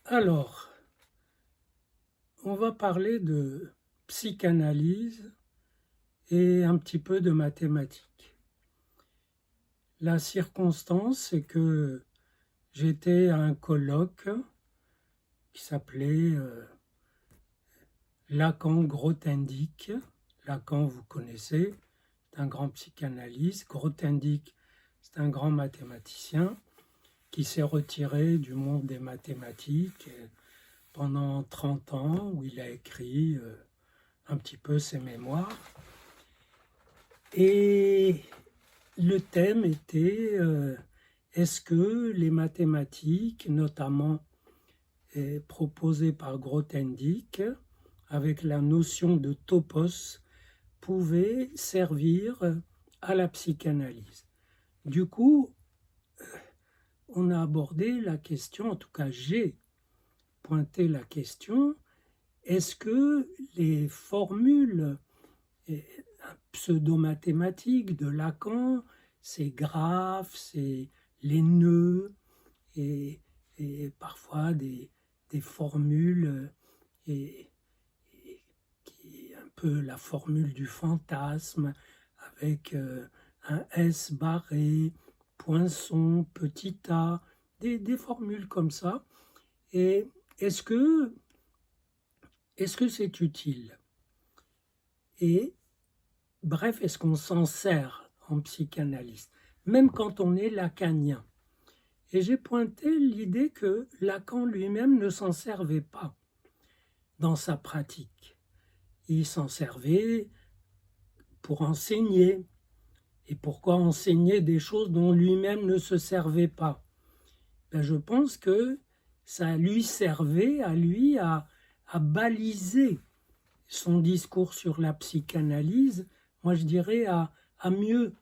Alors, on va parler de psychanalyse et un petit peu de mathématiques. La circonstance, c'est que j'étais à un colloque qui s'appelait Lacan-Grothendieck. Lacan, vous connaissez, c'est un grand psychanalyste. Grothendieck, c'est un grand mathématicien qui s'est retiré du monde des mathématiques pendant 30 ans, où il a écrit un petit peu ses mémoires. Et le thème était est-ce que les mathématiques, notamment proposées par Grothendieck, avec la notion de topos, pouvaient servir à la psychanalyse. Du coup, on a abordé la question, en tout cas j'ai pointé la question, est-ce que les formules pseudo-mathématiques de Lacan, ces graphes, les nœuds et parfois des formules qui un peu la formule du fantasme avec un S barré, poinçon, petit a, des formules comme ça. Et est-ce que c'est utile? Et bref, est-ce qu'on s'en sert en psychanalyse, même quand on est lacanien? Et j'ai pointé l'idée que Lacan lui-même ne s'en servait pas dans sa pratique. Il s'en servait pour enseigner. Et pourquoi enseigner des choses dont lui-même ne se servait pas? Je pense que ça lui servait à lui à baliser son discours sur la psychanalyse, moi je dirais à mieux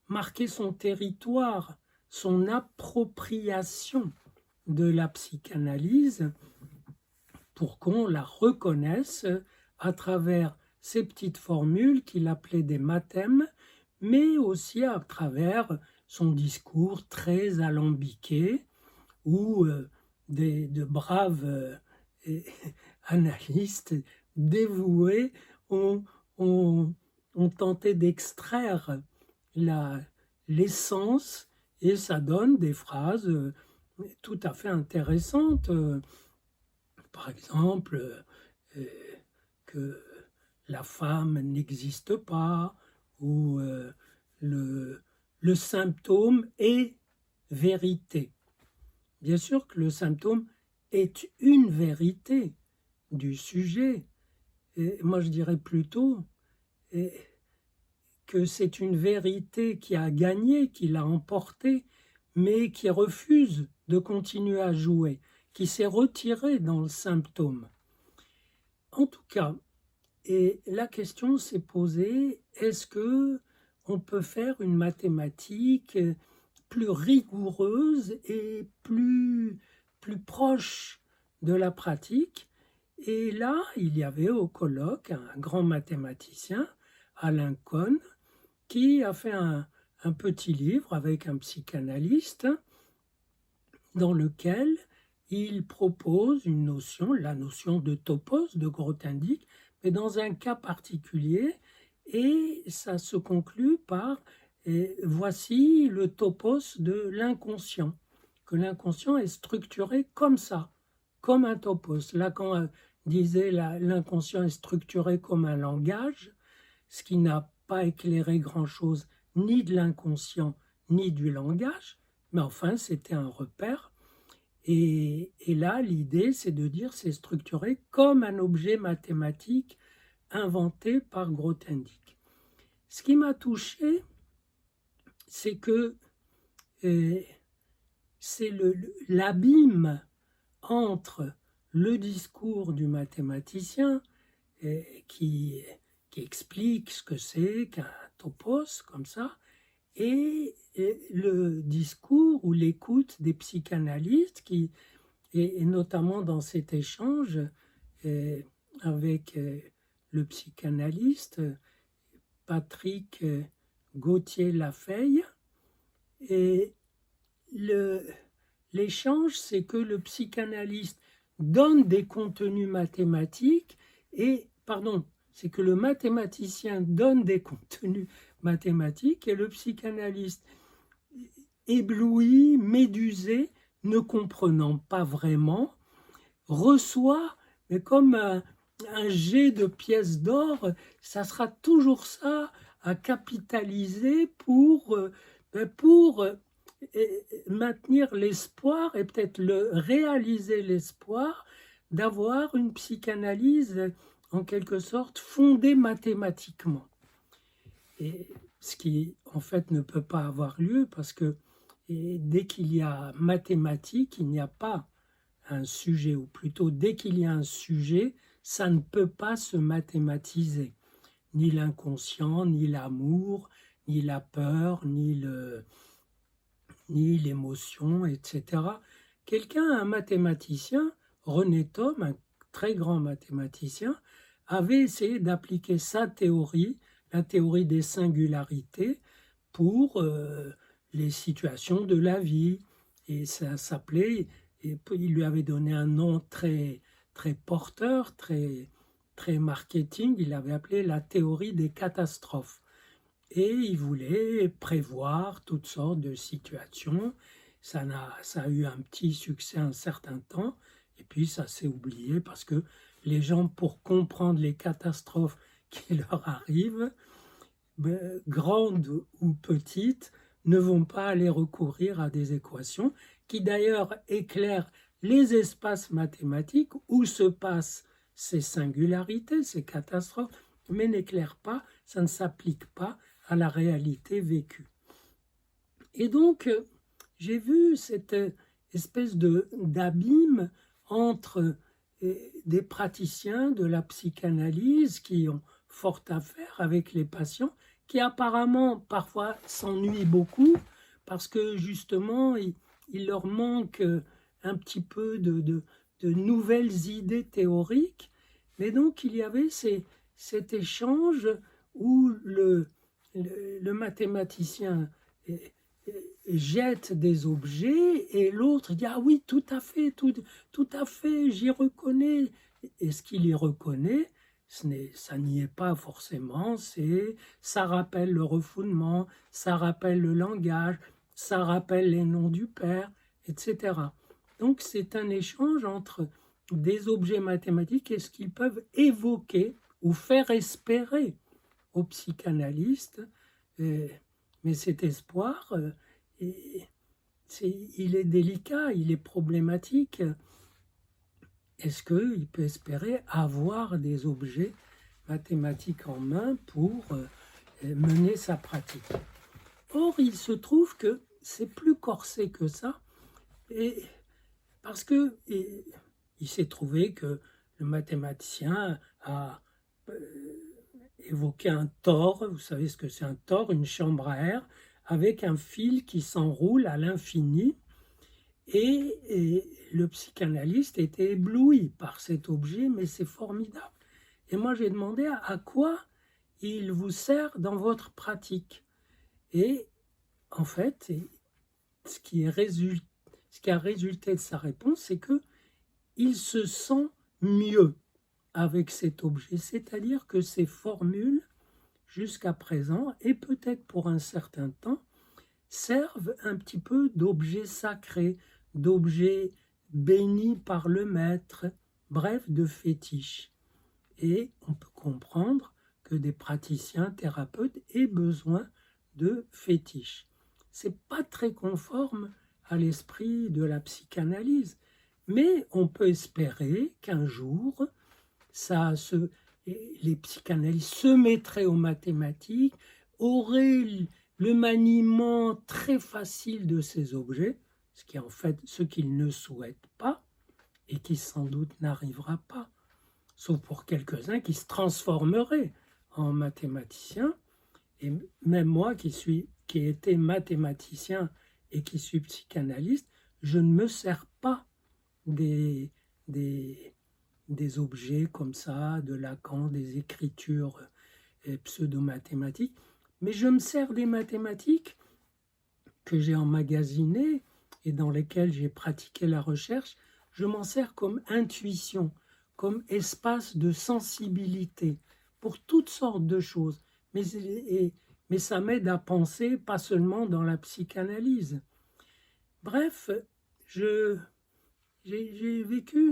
marquer son territoire, son appropriation de la psychanalyse pour qu'on la reconnaisse à travers ces petites formules qu'il appelait des mathèmes, mais aussi à travers son discours très alambiqué où de braves analystes dévoués ont tenté d'extraire l'essence et ça donne des phrases tout à fait intéressantes. Par exemple, que la femme n'existe pas ou le symptôme est vérité. Bien sûr que le symptôme est une vérité du sujet. Et moi, je dirais plutôt que c'est une vérité qui a gagné, qui l'a emporté, mais qui refuse de continuer à jouer, qui s'est retirée dans le symptôme. En tout cas, et la question s'est posée, est-ce que on peut faire une mathématique plus rigoureuse et plus proche de la pratique? Et là, il y avait au colloque un grand mathématicien, Alain Cohn, qui a fait un petit livre avec un psychanalyste dans lequel il propose une notion, la notion de topos de Grothendieck, mais dans un cas particulier, et ça se conclut par voici le topos de l'inconscient, que l'inconscient est structuré comme ça, comme un topos. Lacan disait l'inconscient est structuré comme un langage, ce qui n'a pas éclairé grand-chose ni de l'inconscient ni du langage, mais enfin c'était un repère. Et là, l'idée, c'est de dire c'est structuré comme un objet mathématique inventé par Grothendieck. Ce qui m'a touché, c'est que c'est l'abîme entre le discours du mathématicien qui explique ce que c'est qu'un topos, comme ça, et le discours ou l'écoute des psychanalystes et notamment dans cet échange avec le psychanalyste Patrick Gauthier-Lafeille, et L'échange, c'est que le psychanalyste donne des contenus mathématiques c'est que le mathématicien donne des contenus mathématiques et le psychanalyste, ébloui, médusé, ne comprenant pas vraiment, reçoit, mais comme un jet de pièces d'or, ça sera toujours ça à capitaliser pour maintenir l'espoir et peut-être réaliser l'espoir d'avoir une psychanalyse en quelque sorte fondée mathématiquement. Et ce qui en fait ne peut pas avoir lieu parce que dès qu'il y a mathématiques, il n'y a pas un sujet, ou plutôt dès qu'il y a un sujet, ça ne peut pas se mathématiser. Ni l'inconscient, ni l'amour, ni la peur, ni l'émotion, etc. Un mathématicien, René Thom, un très grand mathématicien, avait essayé d'appliquer sa théorie, la théorie des singularités, pour les situations de la vie. Et ça s'appelait, et il lui avait donné un nom très, très porteur, très, très marketing, il l'avait appelé la théorie des catastrophes. Et il voulait prévoir toutes sortes de situations. Ça a eu un petit succès un certain temps, et puis ça s'est oublié parce que les gens, pour comprendre les catastrophes qui leur arrivent, grandes ou petites, ne vont pas aller recourir à des équations qui d'ailleurs éclairent les espaces mathématiques où se passent ces singularités, ces catastrophes, mais n'éclairent pas, ça ne s'applique pas à la réalité vécue. Et donc, j'ai vu cette espèce d'abîme entre des praticiens de la psychanalyse qui ont fort à faire avec les patients, qui apparemment parfois s'ennuient beaucoup parce que justement il leur manque un petit peu de nouvelles idées théoriques. Mais donc il y avait cet échange où le mathématicien jette des objets et l'autre dit « Ah oui, tout à fait, j'y reconnais ». Et ce qu'il y reconnaît, ça n'y est pas forcément, ça rappelle le refoulement, ça rappelle le langage, ça rappelle les noms du père, etc. Donc c'est un échange entre des objets mathématiques et ce qu'ils peuvent évoquer ou faire espérer aux psychanalystes. Mais cet espoir, il est délicat, il est problématique. Est-ce qu'il peut espérer avoir des objets mathématiques en main pour mener sa pratique? Or, il se trouve que c'est plus corsé que ça, parce que il s'est trouvé que le mathématicien a évoqué un tore. Vous savez ce que c'est un tore, une chambre à air, avec un fil qui s'enroule à l'infini. Et le psychanalyste était ébloui par cet objet, mais c'est formidable. Et moi, j'ai demandé à quoi il vous sert dans votre pratique. Et en fait, ce qui a résulté de sa réponse, c'est qu'il se sent mieux avec cet objet. C'est-à-dire que ces formules, jusqu'à présent, et peut-être pour un certain temps, servent un petit peu d'objets sacrés, d'objets bénis par le maître, bref, de fétiches. Et on peut comprendre que des praticiens thérapeutes aient besoin de fétiches. C'est pas très conforme à l'esprit de la psychanalyse, mais on peut espérer qu'un jour, les psychanalystes se mettraient aux mathématiques, auraient le maniement très facile de ces objets, ce qui est en fait ce qu'ils ne souhaitent pas et qui sans doute n'arrivera pas, sauf pour quelques-uns qui se transformeraient en mathématiciens. Et même moi qui ai été mathématicien et qui suis psychanalyste, je ne me sers pas des objets comme ça, de Lacan, des écritures pseudo-mathématiques, mais je me sers des mathématiques que j'ai emmagasinées et dans lesquels j'ai pratiqué la recherche, je m'en sers comme intuition, comme espace de sensibilité pour toutes sortes de choses. Mais ça m'aide à penser, pas seulement dans la psychanalyse. Bref, j'ai vécu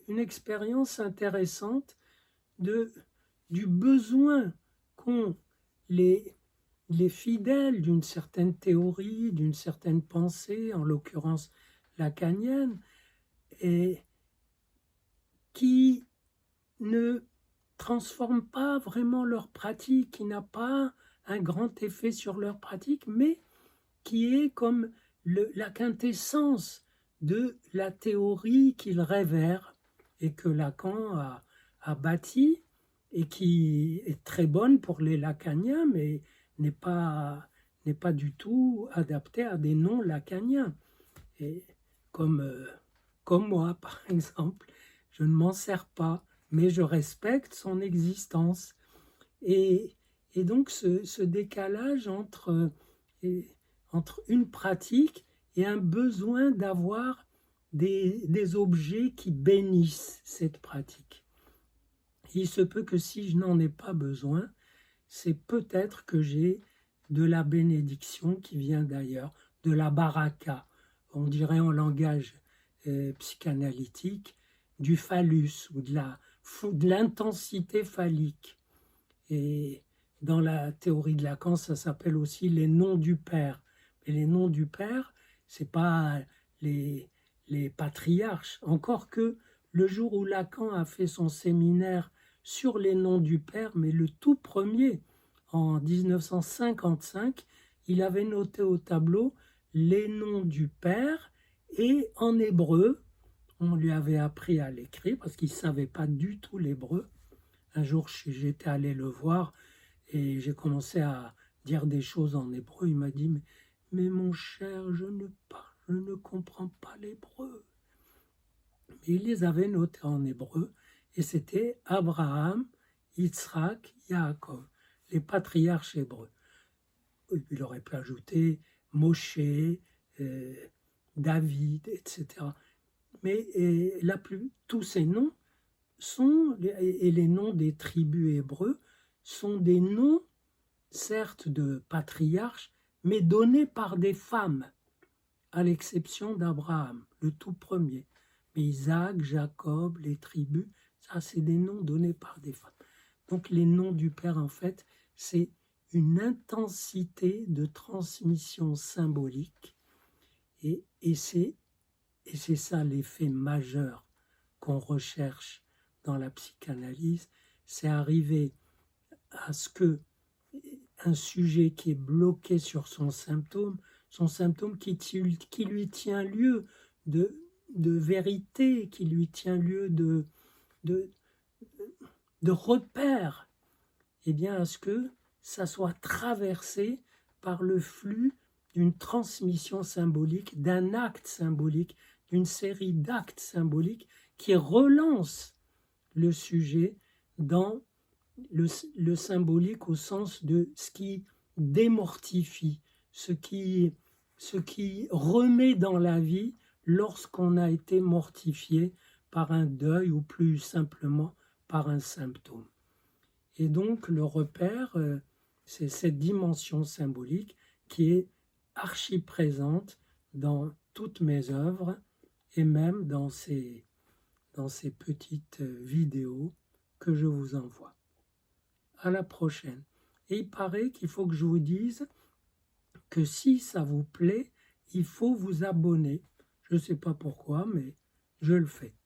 une expérience intéressante du besoin qu'ont les fidèles d'une certaine théorie, d'une certaine pensée, en l'occurrence lacanienne, et qui ne transforment pas vraiment leur pratique, qui n'a pas un grand effet sur leur pratique, mais qui est comme la quintessence de la théorie qu'ils révèrent et que Lacan a bâtie et qui est très bonne pour les lacaniens, mais n'est pas du tout adaptée à des non-lacaniens. Et comme moi, par exemple, je ne m'en sers pas, mais je respecte son existence. Et donc ce décalage entre une pratique et un besoin d'avoir des objets qui bénissent cette pratique. Il se peut que si je n'en ai pas besoin, c'est peut-être que j'ai de la bénédiction qui vient d'ailleurs, de la baraka, on dirait en langage psychanalytique, du phallus ou de l'intensité phallique. Et dans la théorie de Lacan, ça s'appelle aussi les noms du Père. Et les noms du Père, c'est pas les patriarches, encore que le jour où Lacan a fait son séminaire sur les noms du Père, mais le tout premier, en 1955, il avait noté au tableau les noms du Père et en hébreu, on lui avait appris à l'écrire parce qu'il ne savait pas du tout l'hébreu. Un jour, j'étais allé le voir et j'ai commencé à dire des choses en hébreu. Il m'a dit, mais mon cher, je ne comprends pas l'hébreu. Mais il les avait notés en hébreu et c'était Abraham, Yitzhak, Yaakov, les patriarches hébreux. Il aurait pu ajouter Moshe, David, etc. Mais tous ces noms et les noms des tribus hébreux sont des noms, certes de patriarches, mais donnés par des femmes, à l'exception d'Abraham, le tout premier. Mais Isaac, Jacob, les tribus, ça c'est des noms donnés par des femmes. Donc les noms du Père, en fait, c'est une intensité de transmission symbolique et c'est ça l'effet majeur qu'on recherche dans la psychanalyse, c'est arriver à ce que un sujet qui est bloqué sur son symptôme qui lui tient lieu de vérité, qui lui tient lieu de repère, et bien à ce que ça soit traversé par le flux d'une transmission symbolique, d'un acte symbolique, d'une série d'actes symboliques qui relance le sujet dans le symbolique au sens de ce qui démortifie, ce qui remet dans la vie lorsqu'on a été mortifié par un deuil ou plus simplement par un symptôme. Et donc le repère, c'est cette dimension symbolique qui est archi présente dans toutes mes œuvres et même dans ces petites vidéos que je vous envoie. À la prochaine. Et il paraît qu'il faut que je vous dise que si ça vous plaît, il faut vous abonner. Je ne sais pas pourquoi, mais je le fais.